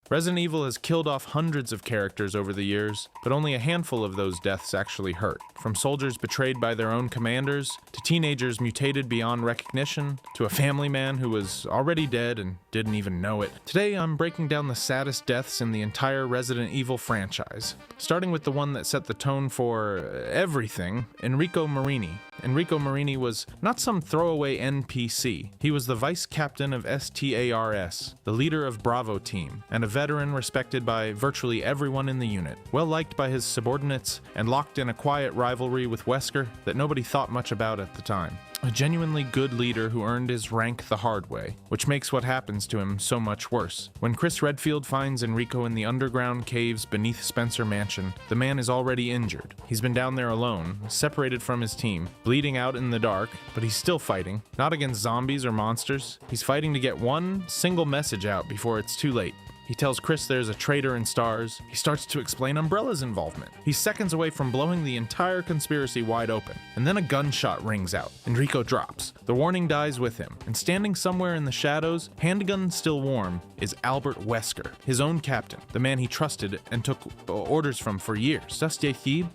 Resident Evil has killed off hundreds of characters over the years, but only a handful of those deaths actually hurt. From soldiers betrayed by their own commanders, to teenagers mutated beyond recognition, to a family man who was already dead and didn't even know it. Today I'm breaking down the saddest deaths in the entire Resident Evil franchise, starting with the one that set the tone for everything, Enrico Marini. Enrico Marini was not some throwaway NPC. He was the vice captain of STARS, the leader of Bravo Team, and a veteran respected by virtually everyone in the unit. Well liked by his subordinates, and locked in a quiet rivalry with Wesker that nobody thought much about at the time. A genuinely good leader who earned his rank the hard way, which makes what happens to him so much worse. When Chris Redfield finds Enrico in the underground caves beneath Spencer Mansion, the man is already injured. He's been down there alone, separated from his team, bleeding out in the dark, but he's still fighting. Not against zombies or monsters. He's fighting to get one single message out before it's too late. He tells Chris there's a traitor in STARS. He starts to explain Umbrella's involvement. He's seconds away from blowing the entire conspiracy wide open. And then a gunshot rings out. Enrico drops. The warning dies with him. And standing somewhere in the shadows, handgun still warm, is Albert Wesker, his own captain, the man he trusted and took orders from for years.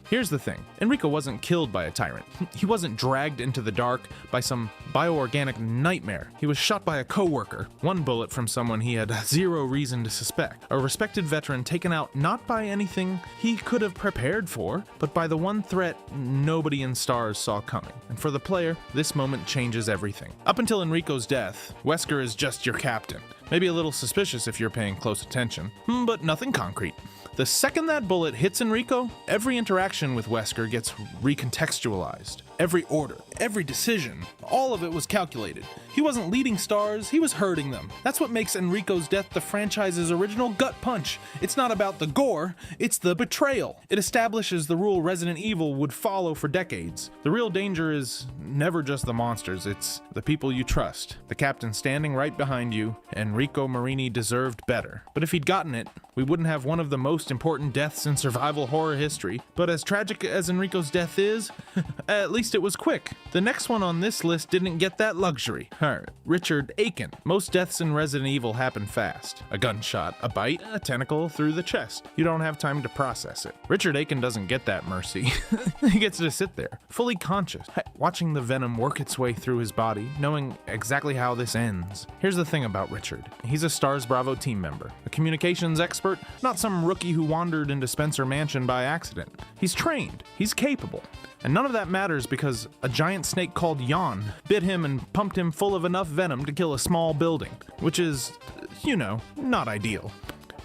Here's the thing. Enrico wasn't killed by a tyrant. He wasn't dragged into the dark by some bioorganic nightmare. He was shot by a coworker. One bullet from someone he had zero reason to suspect. A respected veteran taken out not by anything he could have prepared for, but by the one threat nobody in STARS saw coming. And for the player, this moment changes everything. Up until Enrico's death, Wesker is just your captain. Maybe a little suspicious if you're paying close attention, but nothing concrete. The second that bullet hits Enrico, every interaction with Wesker gets recontextualized. Every order, every decision, all of it was calculated. He wasn't leading STARS, he was hurting them. That's what makes Enrico's death the franchise's original gut punch. It's not about the gore, it's the betrayal. It establishes the rule Resident Evil would follow for decades. The real danger is never just the monsters, it's the people you trust. The captain standing right behind you, Enrico Marini deserved better. But if he'd gotten it, we wouldn't have one of the most important deaths in survival horror history. But as tragic as Enrico's death is, at least it was quick. The next one on this list didn't get that luxury. Richard Aiken. Most deaths in Resident Evil happen fast. A gunshot, a bite, a tentacle through the chest. You don't have time to process it. Richard Aiken doesn't get that mercy. He gets to sit there, fully conscious, watching the venom work its way through his body, knowing exactly how this ends. Here's the thing about Richard. He's a STARS Bravo team member, a communications expert, not some rookie who wandered into Spencer Mansion by accident. He's trained, he's capable. And none of that matters because a giant snake called Jan bit him and pumped him full of enough venom to kill a small building, which is, not ideal.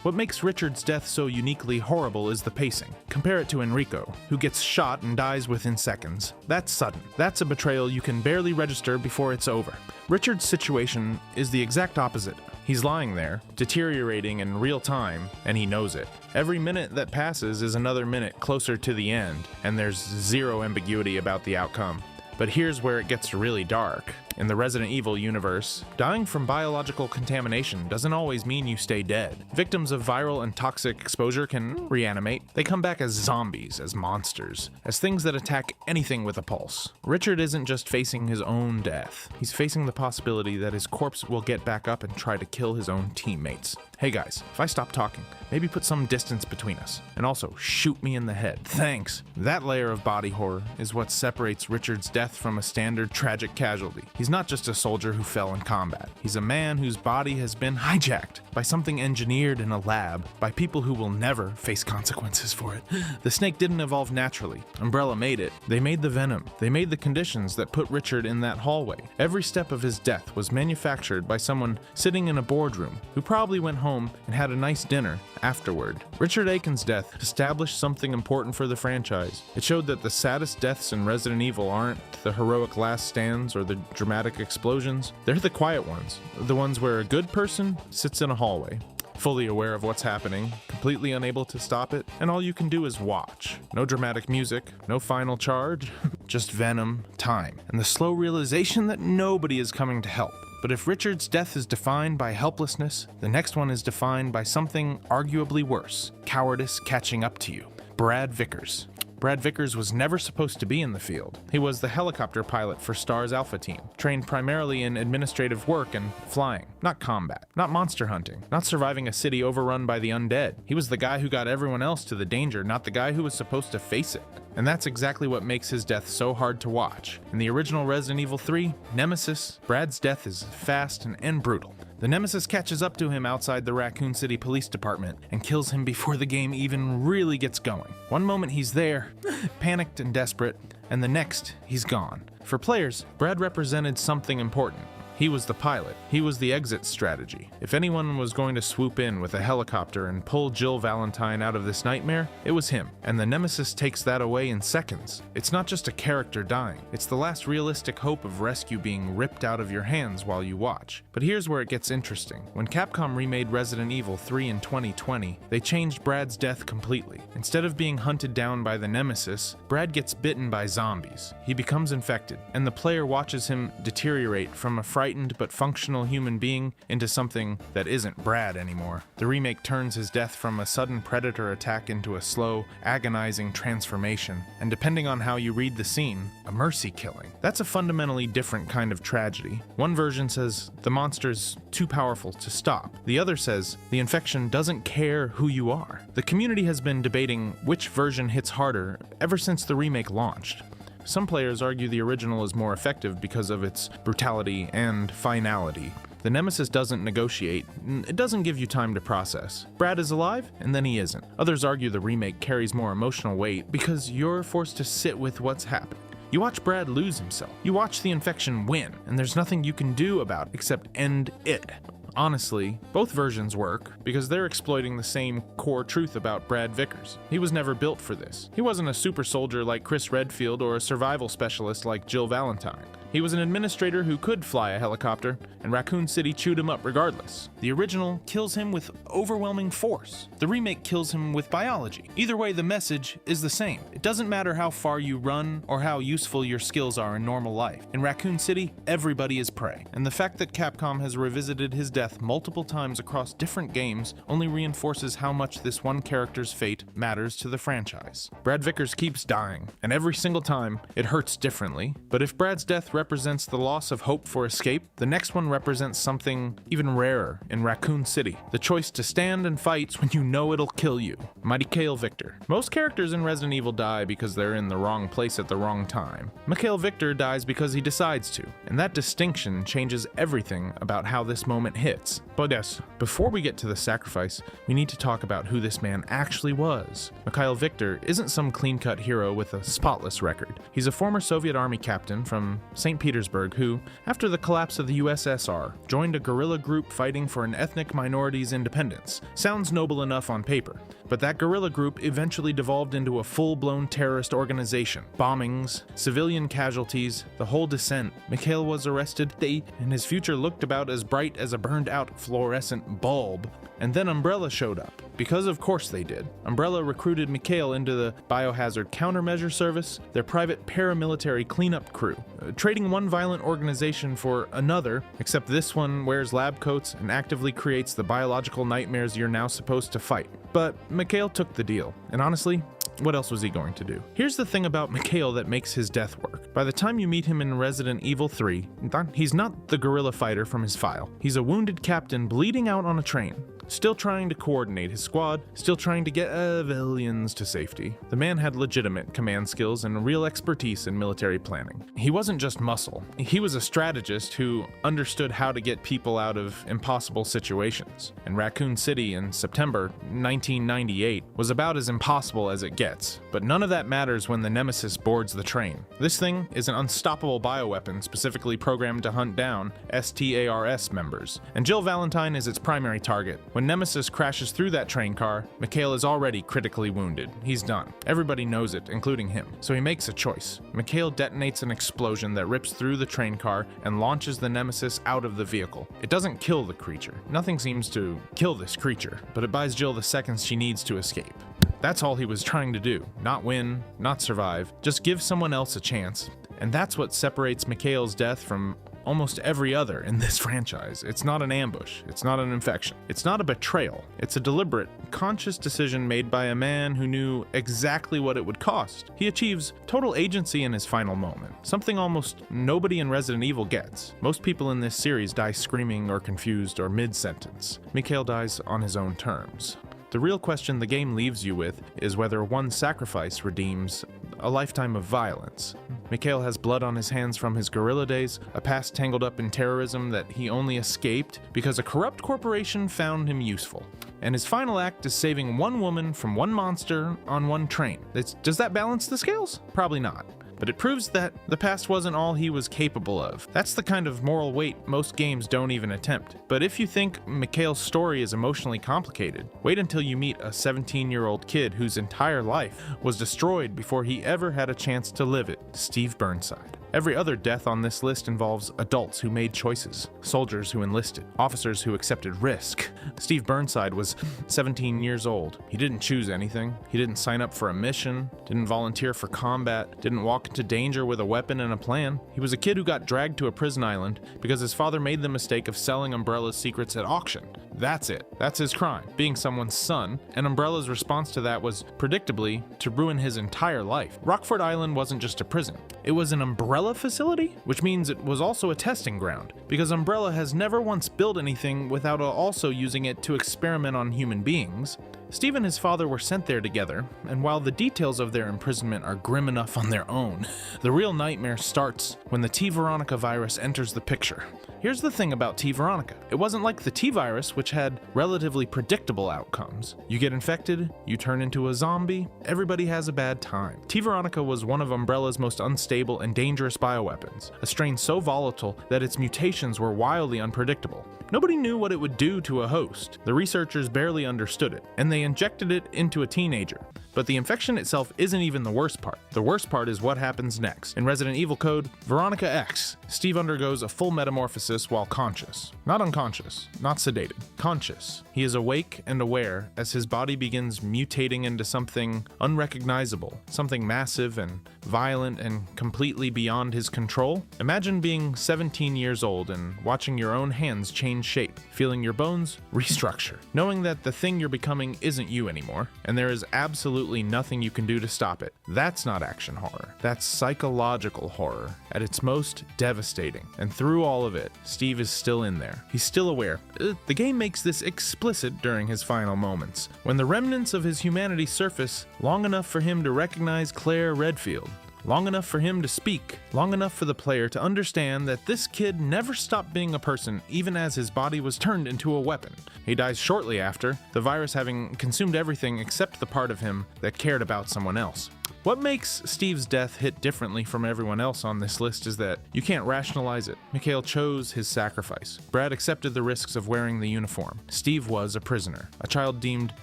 What makes Richard's death so uniquely horrible is the pacing. Compare it to Enrico, who gets shot and dies within seconds. That's sudden. That's a betrayal you can barely register before it's over. Richard's situation is the exact opposite. He's lying there, deteriorating in real time, and he knows it. Every minute that passes is another minute closer to the end, and there's zero ambiguity about the outcome. But here's where it gets really dark. In the Resident Evil universe, dying from biological contamination doesn't always mean you stay dead. Victims of viral and toxic exposure can reanimate. They come back as zombies, as monsters, as things that attack anything with a pulse. Richard isn't just facing his own death. He's facing the possibility that his corpse will get back up and try to kill his own teammates. Hey guys, if I stop talking, maybe put some distance between us. And also, shoot me in the head. Thanks. That layer of body horror is what separates Richard's death from a standard tragic casualty. He's not just a soldier who fell in combat. He's a man whose body has been hijacked by something engineered in a lab by people who will never face consequences for it. The snake didn't evolve naturally. Umbrella made it. They made the venom. They made the conditions that put Richard in that hallway. Every step of his death was manufactured by someone sitting in a boardroom who probably went home and had a nice dinner afterward. Richard Aiken's death established something important for the franchise. It showed that the saddest deaths in Resident Evil aren't the heroic last stands or the dramatic explosions. They're the quiet ones, the ones where a good person sits in a hallway, fully aware of what's happening, completely unable to stop it, and all you can do is watch. No dramatic music, no final charge, just venom, time, and the slow realization that nobody is coming to help. But if Richard's death is defined by helplessness, the next one is defined by something arguably worse: cowardice catching up to you. Brad Vickers. Brad Vickers was never supposed to be in the field. He was the helicopter pilot for STAR's Alpha team, trained primarily in administrative work and flying, not combat, not monster hunting, not surviving a city overrun by the undead. He was the guy who got everyone else to the danger, not the guy who was supposed to face it. And that's exactly what makes his death so hard to watch. In the original Resident Evil 3, Nemesis, Brad's death is fast and brutal. The Nemesis catches up to him outside the Raccoon City Police Department and kills him before the game even really gets going. One moment he's there, panicked and desperate, and the next he's gone. For players, Brad represented something important. He was the pilot. He was the exit strategy. If anyone was going to swoop in with a helicopter and pull Jill Valentine out of this nightmare, it was him. And the Nemesis takes that away in seconds. It's not just a character dying. It's the last realistic hope of rescue being ripped out of your hands while you watch. But here's where it gets interesting. When Capcom remade Resident Evil 3 in 2020, they changed Brad's death completely. Instead of being hunted down by the Nemesis, Brad gets bitten by zombies. He becomes infected, and the player watches him deteriorate from a frightened but functional human being into something that isn't Brad anymore. The remake turns his death from a sudden predator attack into a slow, agonizing transformation, and depending on how you read the scene, a mercy killing. That's a fundamentally different kind of tragedy. One version says the monster's too powerful to stop. The other says the infection doesn't care who you are. The community has been debating which version hits harder ever since the remake launched. Some players argue the original is more effective because of its brutality and finality. The Nemesis doesn't negotiate, it doesn't give you time to process. Brad is alive, and then he isn't. Others argue the remake carries more emotional weight because you're forced to sit with what's happening. You watch Brad lose himself. You watch the infection win, and there's nothing you can do about it except end it. Honestly, both versions work because they're exploiting the same core truth about Brad Vickers. He was never built for this. He wasn't a super soldier like Chris Redfield or a survival specialist like Jill Valentine. He was an administrator who could fly a helicopter, and Raccoon City chewed him up regardless. The original kills him with overwhelming force. The remake kills him with biology. Either way, the message is the same. It doesn't matter how far you run or how useful your skills are in normal life. In Raccoon City, everybody is prey. And the fact that Capcom has revisited his death multiple times across different games only reinforces how much this one character's fate matters to the franchise. Brad Vickers keeps dying, and every single time, it hurts differently. But if Brad's death represents the loss of hope for escape, the next one represents something even rarer in Raccoon City. The choice to stand and fight when you know it'll kill you. Mikhail Victor. Most characters in Resident Evil die because they're in the wrong place at the wrong time. Mikhail Victor dies because he decides to, and that distinction changes everything about how this moment hits. But yes, before we get to the sacrifice, we need to talk about who this man actually was. Mikhail Victor isn't some clean-cut hero with a spotless record. He's a former Soviet army captain from St. Petersburg who, after the collapse of the USSR, joined a guerrilla group fighting for an ethnic minority's independence. Sounds noble enough on paper, but that guerrilla group eventually devolved into a full-blown terrorist organization. Bombings, civilian casualties, the whole descent. Mikhail was arrested, and his future looked about as bright as a burned-out fluorescent bulb. And then Umbrella showed up, because of course they did. Umbrella recruited Mikhail into the Biohazard Countermeasure Service, their private paramilitary cleanup crew, trading one violent organization for another, except this one wears lab coats and actively creates the biological nightmares you're now supposed to fight. But Mikhail took the deal, and honestly, what else was he going to do? Here's the thing about Mikhail that makes his death work. By the time you meet him in Resident Evil 3, he's not the guerrilla fighter from his file. He's a wounded captain bleeding out on a train, still trying to coordinate his squad, still trying to get civilians to safety. The man had legitimate command skills and real expertise in military planning. He wasn't just muscle. He was a strategist who understood how to get people out of impossible situations. And Raccoon City in September 1998 was about as impossible as it gets. But none of that matters when the Nemesis boards the train. This thing is an unstoppable bioweapon specifically programmed to hunt down STARS members, and Jill Valentine is its primary target. When Nemesis crashes through that train car, Mikhail is already critically wounded. He's done. Everybody knows it, including him. So he makes a choice. Mikhail detonates an explosion that rips through the train car and launches the Nemesis out of the vehicle. It doesn't kill the creature. Nothing seems to kill this creature, but it buys Jill the seconds she needs to escape. That's all he was trying to do. Not win, not survive, just give someone else a chance. And that's what separates Mikhail's death from almost every other in this franchise. It's not an ambush. It's not an infection. It's not a betrayal. It's a deliberate, conscious decision made by a man who knew exactly what it would cost. He achieves total agency in his final moment, something almost nobody in Resident Evil gets. Most people in this series die screaming or confused or mid-sentence. Mikhail dies on his own terms. The real question the game leaves you with is whether one sacrifice redeems a lifetime of violence. Mikhail has blood on his hands from his guerrilla days, a past tangled up in terrorism that he only escaped because a corrupt corporation found him useful. And his final act is saving one woman from one monster on one train. Does that balance the scales? Probably not. But it proves that the past wasn't all he was capable of. That's the kind of moral weight most games don't even attempt. But if you think Mikhail's story is emotionally complicated, wait until you meet a 17-year-old kid whose entire life was destroyed before he ever had a chance to live it, Steve Burnside. Every other death on this list involves adults who made choices, soldiers who enlisted, officers who accepted risk. Steve Burnside was 17 years old. He didn't choose anything. He didn't sign up for a mission, didn't volunteer for combat, didn't walk into danger with a weapon and a plan. He was a kid who got dragged to a prison island because his father made the mistake of selling Umbrella's secrets at auction. That's it. That's his crime, being someone's son, and Umbrella's response to that was, predictably, to ruin his entire life. Rockford Island wasn't just a prison. It was an Umbrella facility, which means it was also a testing ground, because Umbrella has never once built anything without also using it to experiment on human beings. Steve and his father were sent there together, and while the details of their imprisonment are grim enough on their own, the real nightmare starts when the T. Veronica virus enters the picture. Here's the thing about T. Veronica. It wasn't like the T virus, which had relatively predictable outcomes. You get infected, you turn into a zombie, everybody has a bad time. T. Veronica was one of Umbrella's most unstable and dangerous bioweapons, a strain so volatile that its mutations were wildly unpredictable. Nobody knew what it would do to a host. The researchers barely understood it, and they injected it into a teenager. But the infection itself isn't even the worst part. The worst part is what happens next. In Resident Evil code, Veronica X, Steve undergoes a full metamorphosis while conscious. Not unconscious, not sedated, conscious. He is awake and aware as his body begins mutating into something unrecognizable, something massive and violent and completely beyond his control. Imagine being 17 years old and watching your own hands change shape, feeling your bones restructure, knowing that the thing you're becoming isn't you anymore, and there is absolutely nothing you can do to stop it. That's not action horror. That's psychological horror at its most devastating. And through all of it, Steve is still in there. He's still aware. The game makes this explicit during his final moments, when the remnants of his humanity surface long enough for him to recognize Claire Redfield. Long enough for him to speak, long enough for the player to understand that this kid never stopped being a person even as his body was turned into a weapon. He dies shortly after, the virus having consumed everything except the part of him that cared about someone else. What makes Steve's death hit differently from everyone else on this list is that you can't rationalize it. Mikhail chose his sacrifice. Brad accepted the risks of wearing the uniform. Steve was a prisoner, a child deemed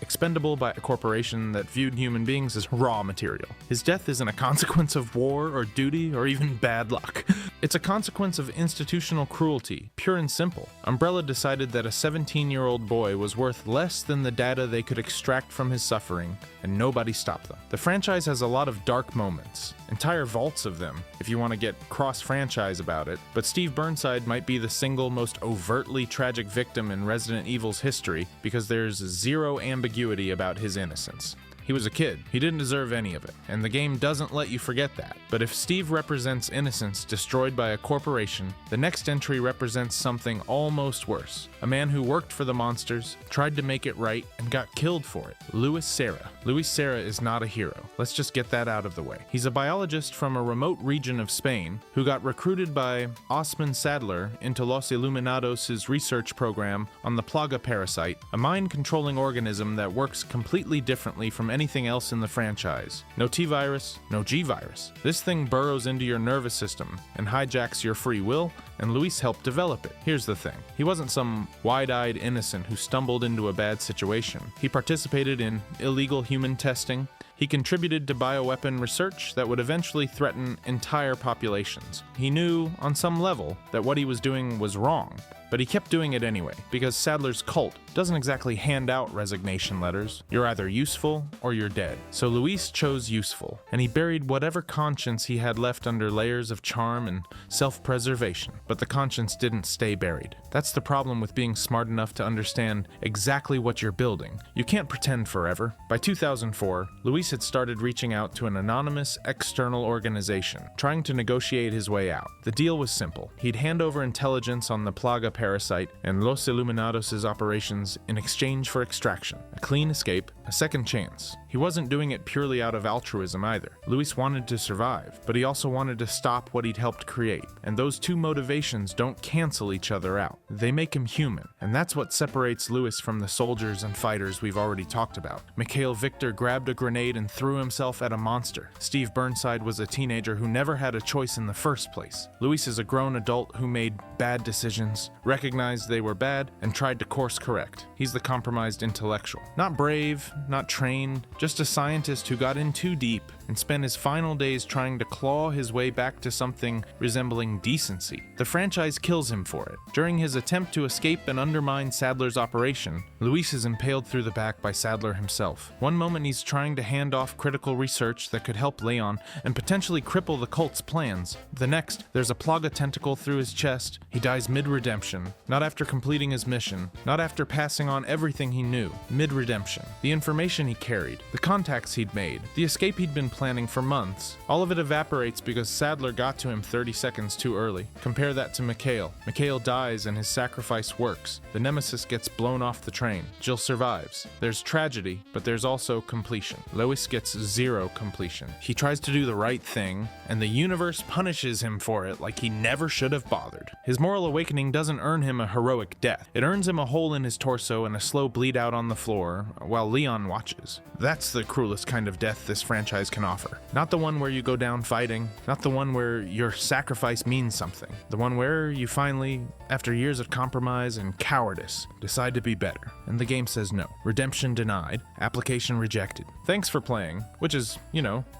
expendable by a corporation that viewed human beings as raw material. His death isn't a consequence of war or duty or even bad luck. It's a consequence of institutional cruelty, pure and simple. Umbrella decided that a 17-year-old boy was worth less than the data they could extract from his suffering, and nobody stopped them. The franchise has a lot of dark moments, entire vaults of them, if you want to get cross-franchise about it, but Steve Burnside might be the single most overtly tragic victim in Resident Evil's history because there's zero ambiguity about his innocence. He was a kid. He didn't deserve any of it, and the game doesn't let you forget that. But if Steve represents innocence destroyed by a corporation, the next entry represents something almost worse. A man who worked for the monsters, tried to make it right, and got killed for it. Luis Serra. Luis Serra is not a hero. Let's just get that out of the way. He's a biologist from a remote region of Spain who got recruited by Osman Sadler into Los Iluminados' research program on the Plaga parasite, a mind-controlling organism that works completely differently from anything else in the franchise. No T-virus, no G-virus. This thing burrows into your nervous system and hijacks your free will, and Luis helped develop it. Here's the thing. He wasn't some wide-eyed innocent who stumbled into a bad situation. He participated in illegal human testing, He contributed to bioweapon research that would eventually threaten entire populations. He knew, on some level, that what he was doing was wrong, but he kept doing it anyway, because Sadler's cult doesn't exactly hand out resignation letters. You're either useful or you're dead. So Luis chose useful, and he buried whatever conscience he had left under layers of charm and self-preservation. But the conscience didn't stay buried. That's the problem with being smart enough to understand exactly what you're building. You can't pretend forever. By 2004, Luis had started reaching out to an anonymous external organization, trying to negotiate his way out. The deal was simple. He'd hand over intelligence on the Plaga parasite and Los Illuminados' operations in exchange for extraction, a clean escape, a second chance. He wasn't doing it purely out of altruism either. Luis wanted to survive, but he also wanted to stop what he'd helped create, and those two motivations don't cancel each other out. They make him human, and that's what separates Luis from the soldiers and fighters we've already talked about. Mikhail Victor grabbed a grenade and threw himself at a monster. Steve Burnside was a teenager who never had a choice in the first place. Luis is a grown adult who made bad decisions, recognized they were bad, and tried to course correct. He's the compromised intellectual. Not brave, not trained, just a scientist who got in too deep and spent his final days trying to claw his way back to something resembling decency. The franchise kills him for it. During his attempt to escape and undermine Sadler's operation, Luis is impaled through the back by Sadler himself. One moment he's trying to hand off critical research that could help Leon and potentially cripple the cult's plans. The next, there's a Plaga tentacle through his chest. He dies mid-redemption, not after completing his mission, not after passing on everything he knew. Mid-redemption. The information he carried, the contacts he'd made, the escape he'd been planning for months, all of it evaporates because Sadler got to him 30 seconds too early. Compare that to Mikhail. Mikhail dies and his sacrifice works. The nemesis gets blown off the train. Jill survives. There's tragedy, but there's also completion. Luis gets zero completion. He tries to do the right thing, and the universe punishes him for it like he never should have bothered. His moral awakening doesn't earn him a heroic death. It earns him a hole in his torso and a slow bleed out on the floor while Leon watches. That's the cruelest kind of death this franchise can offer. Not the one where you go down fighting, not the one where your sacrifice means something. The one where you finally, after years of compromise and cowardice, decide to be better. And the game says no. Redemption denied. Application rejected. Thanks for playing, which is,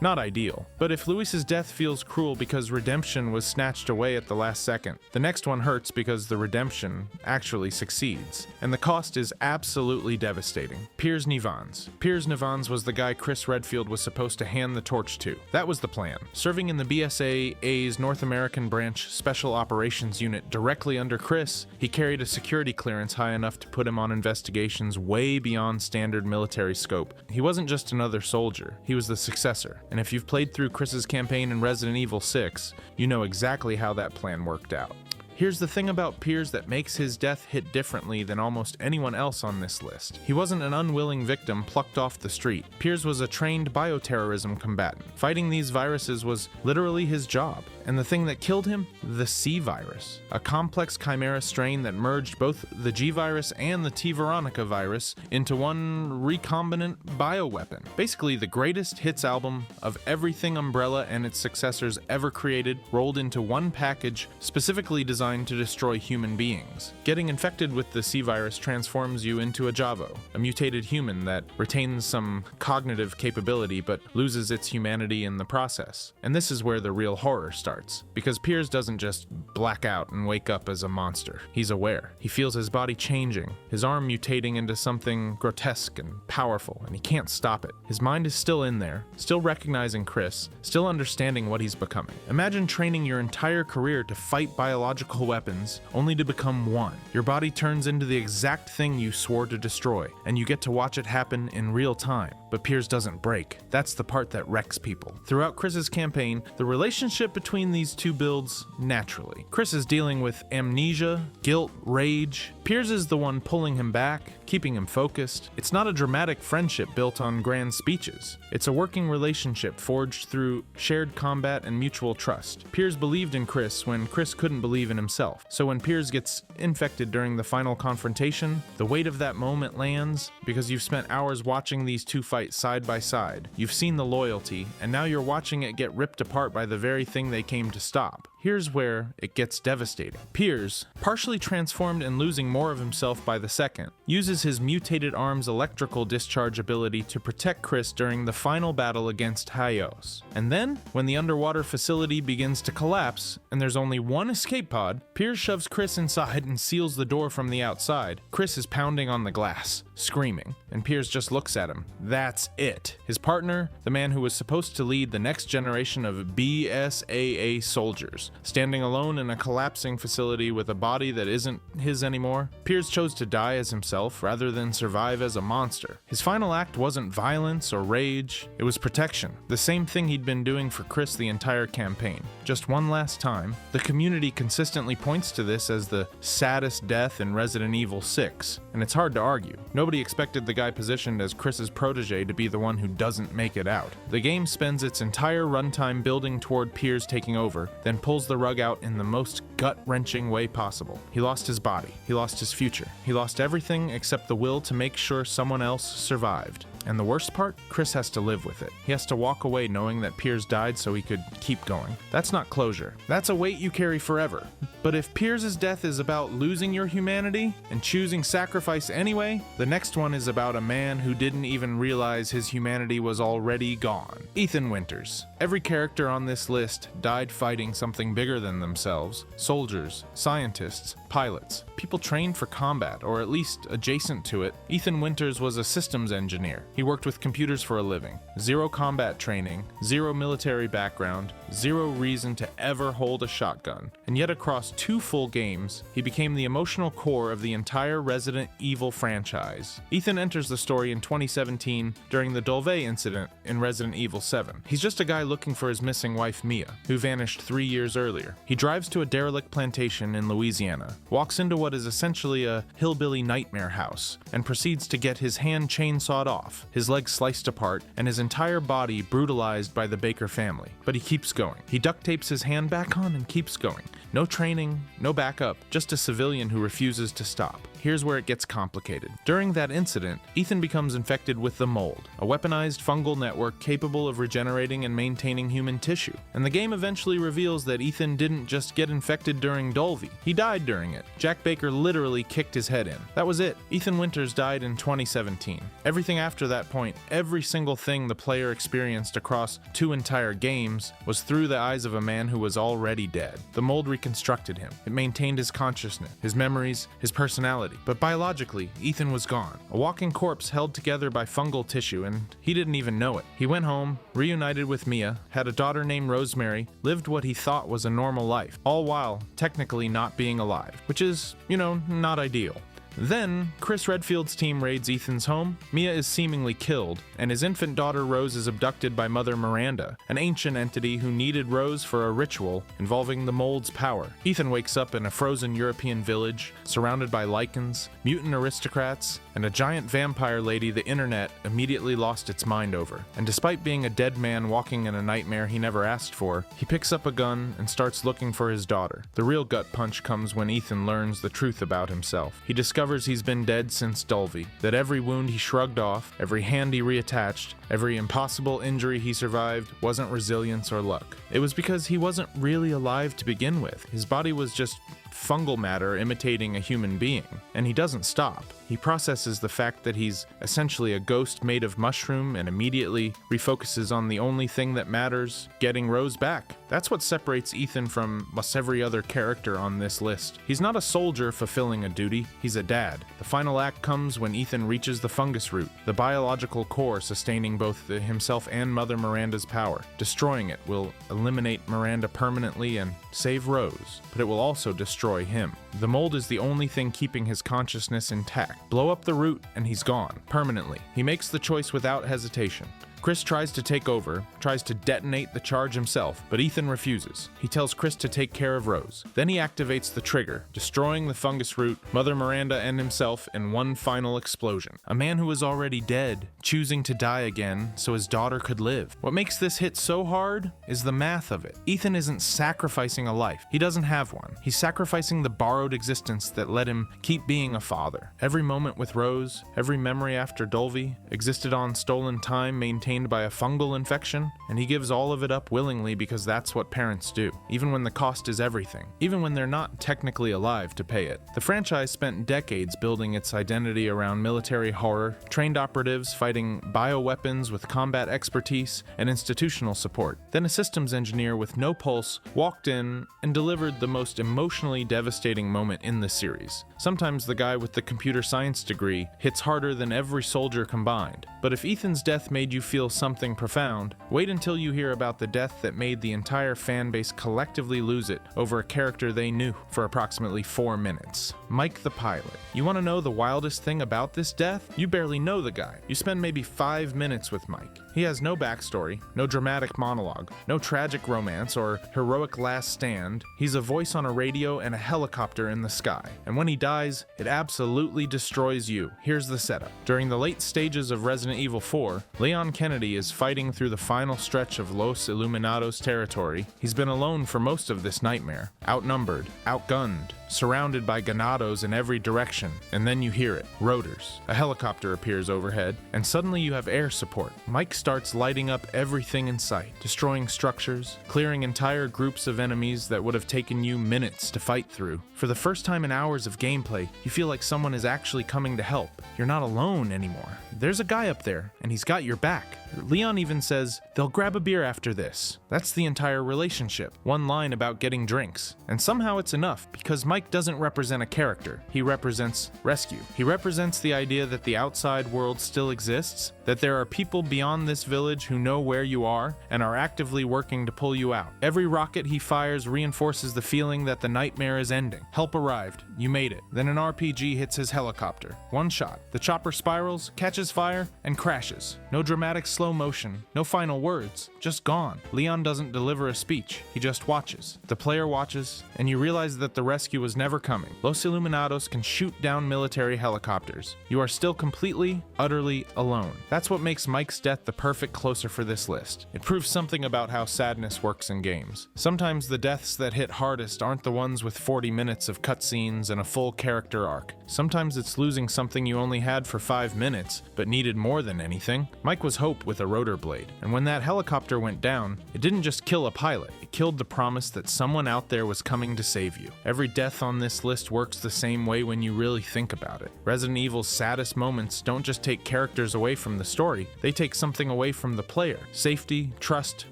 not ideal. But if Luis's death feels cruel because redemption was snatched away at the last second, the next one hurts because the redemption actually succeeds. And the cost is absolutely devastating. Piers Nivans. Piers Nivans was the guy Chris Redfield was supposed to hand the torch to. That was the plan. Serving in the BSAA's North American Branch Special Operations Unit directly under Chris, he carried a security clearance high enough to put him on investigations way beyond standard military scope. He wasn't just another soldier, he was the successor. And if you've played through Chris's campaign in Resident Evil 6, you know exactly how that plan worked out. Here's the thing about Piers that makes his death hit differently than almost anyone else on this list. He wasn't an unwilling victim plucked off the street. Piers was a trained bioterrorism combatant. Fighting these viruses was literally his job. And the thing that killed him? The C virus. A complex chimera strain that merged both the G virus and the T Veronica virus into one recombinant bioweapon. Basically the greatest hits album of everything Umbrella and its successors ever created rolled into one package specifically designed to destroy human beings. Getting infected with the C virus transforms you into a Javo, a mutated human that retains some cognitive capability but loses its humanity in the process. And this is where the real horror starts, because Piers doesn't just black out and wake up as a monster. He's aware. He feels his body changing, his arm mutating into something grotesque and powerful, and he can't stop it. His mind is still in there, still recognizing Chris, still understanding what he's becoming. Imagine training your entire career to fight biological weapons, only to become one. Your body turns into the exact thing you swore to destroy, and you get to watch it happen in real time. But Piers doesn't break. That's the part that wrecks people. Throughout Chris's campaign, the relationship between these two builds naturally. Chris is dealing with amnesia, guilt, rage. Piers is the one pulling him back, keeping him focused. It's not a dramatic friendship built on grand speeches. It's a working relationship forged through shared combat and mutual trust. Piers believed in Chris when Chris couldn't believe in himself. So when Piers gets infected during the final confrontation, the weight of that moment lands because you've spent hours watching these two fight side by side. You've seen the loyalty, and now you're watching it get ripped apart by the very thing they came to stop. Here's where it gets devastating. Piers, partially transformed and losing more of himself by the second, uses his mutated arm's electrical discharge ability to protect Chris during the final battle against Hyos. And then, when the underwater facility begins to collapse, and there's only one escape pod, Piers shoves Chris inside and seals the door from the outside. Chris is pounding on the glass, screaming, and Piers just looks at him. That's it. His partner, the man who was supposed to lead the next generation of BSAA soldiers, standing alone in a collapsing facility with a body that isn't his anymore. Piers chose to die as himself rather than survive as a monster. His final act wasn't violence or rage, it was protection. The same thing he'd been doing for Chris the entire campaign. Just one last time. The community consistently points to this as the saddest death in Resident Evil 6, and it's hard to argue. Nobody expected the guy positioned as Chris's protege to be the one who doesn't make it out. The game spends its entire runtime building toward Piers taking over, then pulls the rug out in the most gut-wrenching way possible. He lost his body. He lost his future. He lost everything except the will to make sure someone else survived. And the worst part? Chris has to live with it. He has to walk away knowing that Piers died so he could keep going. That's not closure. That's a weight you carry forever. But if Piers' death is about losing your humanity and choosing sacrifice anyway, the next one is about a man who didn't even realize his humanity was already gone. Ethan Winters. Every character on this list died fighting something bigger than themselves. Soldiers, scientists, pilots, people trained for combat, or at least adjacent to it. Ethan Winters was a systems engineer. He worked with computers for a living. Zero combat training, zero military background, zero reason to ever hold a shotgun. And yet across 2 full games, he became the emotional core of the entire Resident Evil franchise. Ethan enters the story in 2017 during the Dolvay incident in Resident Evil 7. He's just a guy looking for his missing wife Mia, who vanished 3 years earlier. He drives to a derelict plantation in Louisiana, walks into what is essentially a hillbilly nightmare house, and proceeds to get his hand chainsawed off, his legs sliced apart, and his entire body brutalized by the Baker family. But he keeps going. He duct tapes his hand back on and keeps going. No training, no backup, just a civilian who refuses to stop. Here's where it gets complicated. During that incident, Ethan becomes infected with the mold, a weaponized fungal network capable of regenerating and maintaining human tissue. And the game eventually reveals that Ethan didn't just get infected during Dolvey, he died during it. Jack Baker literally kicked his head in. That was it. Ethan Winters died in 2017. Everything after that point, every single thing the player experienced across 2 entire games, was through the eyes of a man who was already dead. The mold reconstructed him. It maintained his consciousness, his memories, his personality. But biologically, Ethan was gone. A walking corpse held together by fungal tissue, and he didn't even know it. He went home, reunited with Mia, had a daughter named Rosemary, lived what he thought was a normal life, all while technically not being alive, which is, not ideal. Then, Chris Redfield's team raids Ethan's home, Mia is seemingly killed, and his infant daughter Rose is abducted by Mother Miranda, an ancient entity who needed Rose for a ritual involving the mold's power. Ethan wakes up in a frozen European village, surrounded by lichens, mutant aristocrats, and a giant vampire lady the internet immediately lost its mind over. And despite being a dead man walking in a nightmare he never asked for, he picks up a gun and starts looking for his daughter. The real gut punch comes when Ethan learns the truth about himself. He discovers he's been dead since Dolvey, that every wound he shrugged off, every hand he reattached, every impossible injury he survived wasn't resilience or luck. It was because he wasn't really alive to begin with. His body was just fungal matter imitating a human being, and he doesn't stop. He processes the fact that he's essentially a ghost made of mushroom and immediately refocuses on the only thing that matters, getting Rose back. That's what separates Ethan from most every other character on this list. He's not a soldier fulfilling a duty, he's a dad. The final act comes when Ethan reaches the fungus root, the biological core sustaining both himself and Mother Miranda's power. Destroying it will eliminate Miranda permanently and save Rose, but it will also destroy him. The mold is the only thing keeping his consciousness intact. Blow up the root and he's gone, permanently. He makes the choice without hesitation. Chris tries to take over, tries to detonate the charge himself, but Ethan refuses. He tells Chris to take care of Rose. Then he activates the trigger, destroying the fungus root, Mother Miranda, and himself in one final explosion. A man who was already dead, choosing to die again so his daughter could live. What makes this hit so hard is the math of it. Ethan isn't sacrificing a life. He doesn't have one. He's sacrificing the borrowed existence that let him keep being a father. Every moment with Rose, every memory after Dolvey, existed on stolen time, maintained contained by a fungal infection, and he gives all of it up willingly because that's what parents do, even when the cost is everything, even when they're not technically alive to pay it. The franchise spent decades building its identity around military horror, trained operatives fighting bioweapons with combat expertise and institutional support. Then a systems engineer with no pulse walked in and delivered the most emotionally devastating moment in the series. Sometimes the guy with the computer science degree hits harder than every soldier combined. But if Ethan's death made you feel something profound, wait until you hear about the death that made the entire fanbase collectively lose it over a character they knew for approximately 4 minutes. Mike the pilot. You want to know the wildest thing about this death? You barely know the guy. You spend maybe 5 minutes with Mike. He has no backstory, no dramatic monologue, no tragic romance or heroic last stand. He's a voice on a radio and a helicopter in the sky. And when he dies, it absolutely destroys you. Here's the setup. During the late stages of Resident Evil 4, Leon Kennedy is fighting through the final stretch of Los Illuminados territory. He's been alone for most of this nightmare, outnumbered, outgunned, surrounded by ganados in every direction, and then you hear it. Rotors. A helicopter appears overhead, and suddenly you have air support. Mike starts lighting up everything in sight, destroying structures, clearing entire groups of enemies that would have taken you minutes to fight through. For the first time in hours of gameplay, you feel like someone is actually coming to help. You're not alone anymore. There's a guy up there, and he's got your back. Leon even says, they'll grab a beer after this. That's the entire relationship. One line about getting drinks. And somehow it's enough, because Mike doesn't represent a character. He represents rescue. He represents the idea that the outside world still exists, that there are people beyond this village who know where you are and are actively working to pull you out. Every rocket he fires reinforces the feeling that the nightmare is ending. Help arrived. You made it. Then an RPG hits his helicopter. One shot. The chopper spirals, catches fire, and crashes. No dramatic slow motion, no final words, just gone. Leon doesn't deliver a speech, he just watches. The player watches, and you realize that the rescue was never coming. Los Illuminados can shoot down military helicopters. You are still completely, utterly alone. That's what makes Mike's death the perfect closer for this list. It proves something about how sadness works in games. Sometimes the deaths that hit hardest aren't the ones with 40 minutes of cutscenes and a full character arc. Sometimes it's losing something you only had for 5 minutes, but needed more than anything. Mike was hope with a rotor blade, and when that helicopter went down, it didn't just kill a pilot, it killed the promise that someone out there was coming to save you. Every death on this list works the same way when you really think about it. Resident Evil's saddest moments don't just take characters away from the story, they take something away from the player. Safety, trust,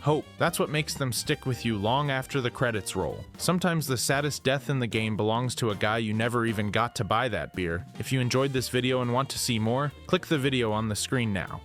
hope. That's what makes them stick with you long after the credits roll. Sometimes the saddest death in the game belongs to a guy you never even got to buy that beer. If you enjoyed this video and want to see more, click the video on the screen now.